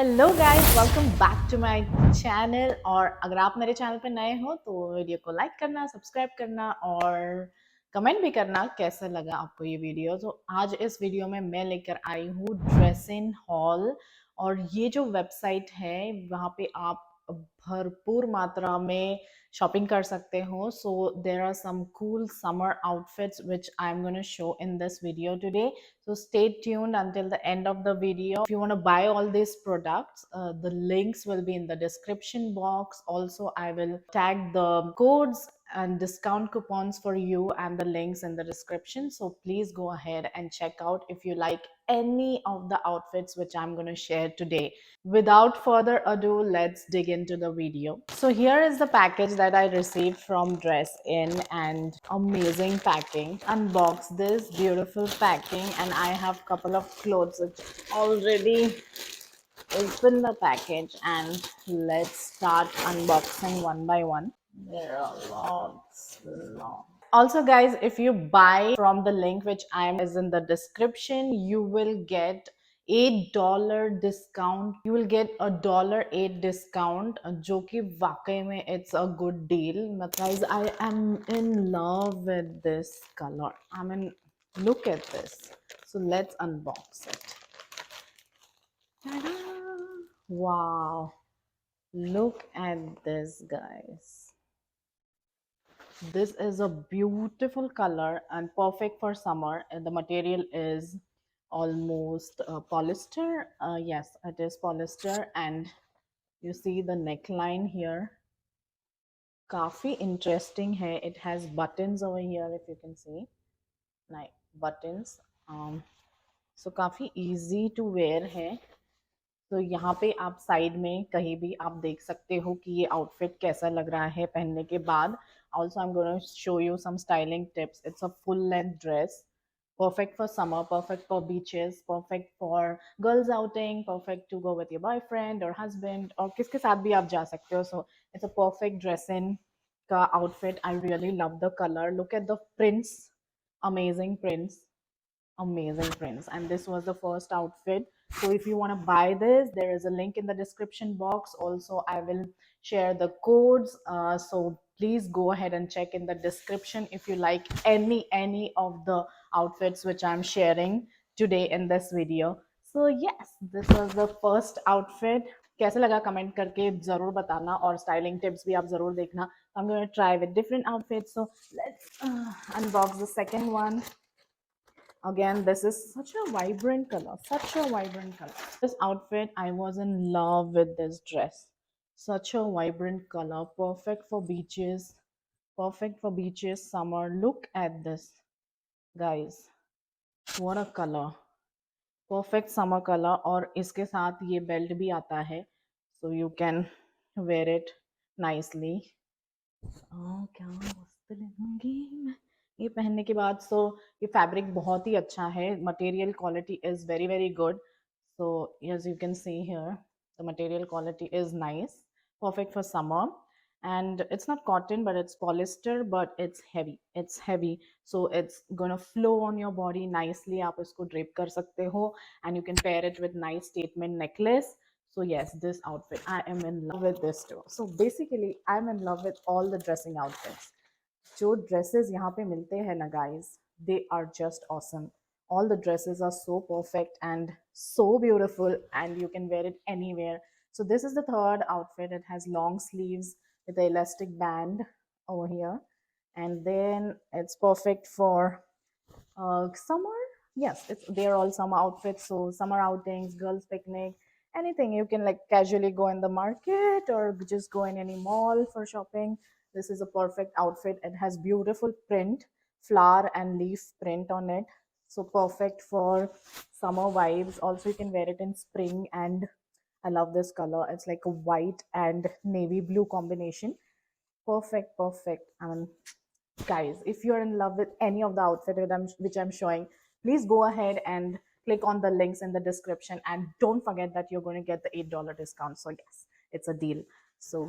Hello guys, welcome back to my channel. और अगर आप मेरे चैनल पर नए हो तो वीडियो को लाइक करना, सब्सक्राइब करना और कमेंट भी करना कैसा लगा आपको ये वीडियो। तो आज इस वीडियो में मैं लेकर आई हूँ ड्रेसिन हॉल। और ये जो वेबसाइट है वहाँ पे आप भरपूर मात्रा में शॉपिंग कर सकते हो। So there are some cool summer outfits which I am gonna show in this video today. So stay tuned until the end of the video. If you want to buy all these products, the links will be in the description box. Also, I will tag the codes and discount coupons for you and the links in the description. So please go ahead and check out if you like any of the outfits which I'm going to share today. Without further ado, let's dig into the video. So here is the package that I received from Dressin, and amazing packing. Unbox this beautiful packing, and I have couple of clothes which already open the package, and let's start unboxing one by one. There are lots long. Also guys, if you buy from the link which I am is in the description, you will get $8 discount. You will get a $8 discount, जो कि वाकई में it's a good deal. Guys, I am in love with this color. I mean, look at this. So let's unbox it. Ta-da! Wow, look at this, guys. This is a beautiful color and perfect for summer. And the material is almost polyester. Yes, it is polyester, and you see the neckline here. Kafi interesting hai. It has buttons over here, if you can see. Like buttons. So काफी easy to wear है. तो यहाँ पे आप side में कहीं भी आप देख सकते हो कि ये आउटफिट कैसा लग रहा है पहनने के बाद. Also, I'm going to show you some styling tips. It's a full length dress, perfect for summer, perfect for beaches, perfect for girls outing, perfect to go with your boyfriend or husband और किसके साथ भी आप जा सकते हो. So it's a perfect dress-in का outfit. I really love the color. Look at the prints, amazing prints, amazing prints. And this was the first outfit. So if you want to buy this, there is a link in the description box. Also, I will share the codes, so please go ahead and check in the description if you like any of the outfits which I'm sharing today in this video. So yes, this was the first outfit. कैसा लगा comment करके जरूर बताना, और styling tips भी आप जरूर देखना. I'm going to try with different outfits. So let's unbox the second one. Again, this is such a vibrant color, such a vibrant color. This outfit, I was in love with this dress. Such a vibrant color, perfect for beaches, perfect for beaches, summer. Look at this, guys. What a color. Perfect summer color. और इसके साथ ये belt भी आता है, so you can wear it nicely. क्या मस्त लगूंगी मैं ये पहनने के बाद. सो ये फैब्रिक बहुत ही अच्छा है. Material quality is very very good. So as you can see here, the material quality is nice, perfect for summer. And it's not cotton, but it's polyester, but it's heavy, so it's gonna flow on your body nicely. आप इसको drape कर सकते हो, and you can pair it with nice statement necklace. So yes, this outfit, I am in love with this too. So basically, I'm in love with all the dressing outfits. जो dresses यहाँ पे मिलते हैं ना guys, they are just awesome. All the dresses are so perfect and so beautiful, and you can wear it anywhere. So this is the third outfit. It has long sleeves with an elastic band over here, and then it's perfect for summer. Yes, they're all summer outfits. So summer outings, girls picnic, anything. You can like casually go in the market or just go in any mall for shopping. This is a perfect outfit. It has beautiful print, flower and leaf print on it. So perfect for summer vibes. Also, you can wear it in spring, and I love this color. It's like a white and navy blue combination. Perfect, perfect. I mean, guys, if you're in love with any of the outfit which I'm showing, please go ahead and click on the links in the description, and don't forget that you're going to get the $8 discount. So yes, it's a deal. So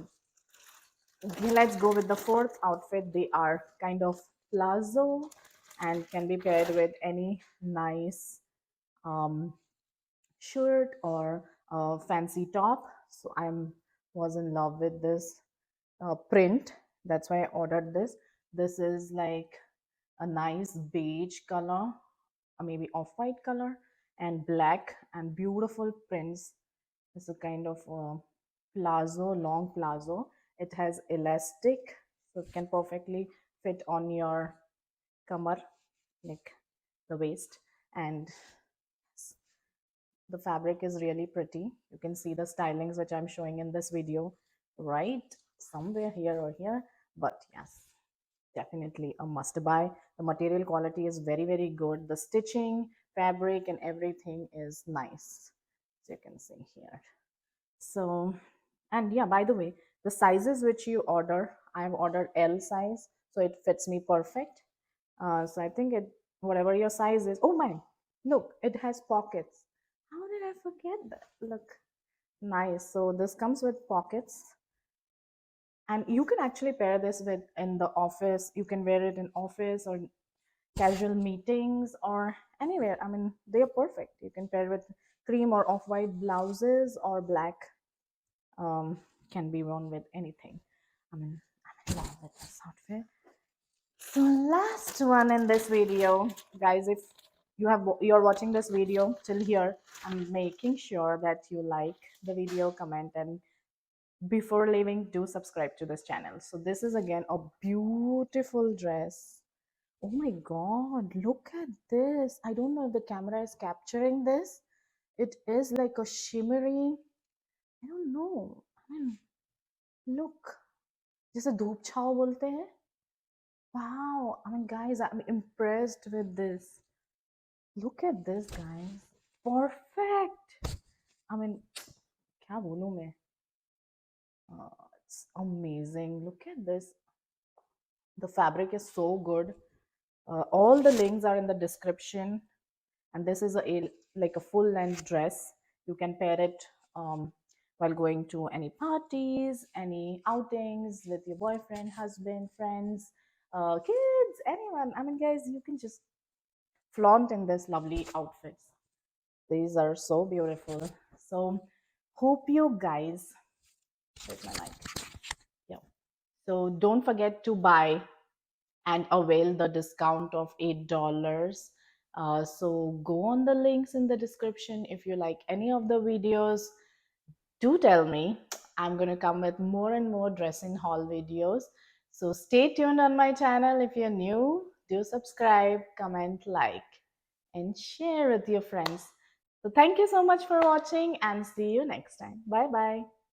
okay, let's go with the fourth outfit. They are kind of plazo and can be paired with any nice shirt or fancy top. So was in love with this print. That's why I ordered this. This is like a nice beige color, or maybe off-white color, and black and beautiful prints. It's a kind of palazzo, long palazzo. It has elastic, so it can perfectly fit on your kamar, like the waist. And the fabric is really pretty. You can see the stylings which I'm showing in this video right somewhere here or here. But yes, definitely a must buy. The material quality is very, very good. The stitching, fabric, and everything is nice. So you can see here. So, and yeah, by the way, the sizes which you order, I have ordered L size, so it fits me perfect. So I think it, whatever your size is, oh my, look, it has pockets. How did I forget that? Look, nice. So this comes with pockets, and you can actually pair this with in the office. You can wear it in office or casual meetings or anywhere. I mean, they are perfect. You can pair with cream or off-white blouses, or black can be worn with anything. I mean, I'm in love with this outfit. So last one in this video, guys, if you're watching this video till here, I'm making sure that you like the video, comment, and before leaving, do subscribe to this channel. So this is again a beautiful dress. Oh my god, look at this. I don't know if the camera is capturing this. It is like a shimmery, I don't know. I mean, look, जिसे धूप छाव बोलते हैं. Wow, I mean, guys, I'm impressed with this. Look at this, guys. Perfect. I mean, क्या बोलूं मैं? It's amazing. Look at this. The fabric is so good. All the links are in the description. And this is like a full length dress. You can pair it while going to any parties, any outings with your boyfriend, husband, friends, kids, anyone. I mean, guys, you can just flaunt in this lovely outfits. These are so beautiful. So hope you guys, where's my mic? Yeah. So don't forget to buy and avail the discount of $8. So go on the links in the description. If you like any of the videos, do tell me. I'm going to come with more and more dressing haul videos. So stay tuned on my channel. If you're new, do subscribe, comment, like, and share with your friends. So thank you so much for watching, and see you next time. Bye bye.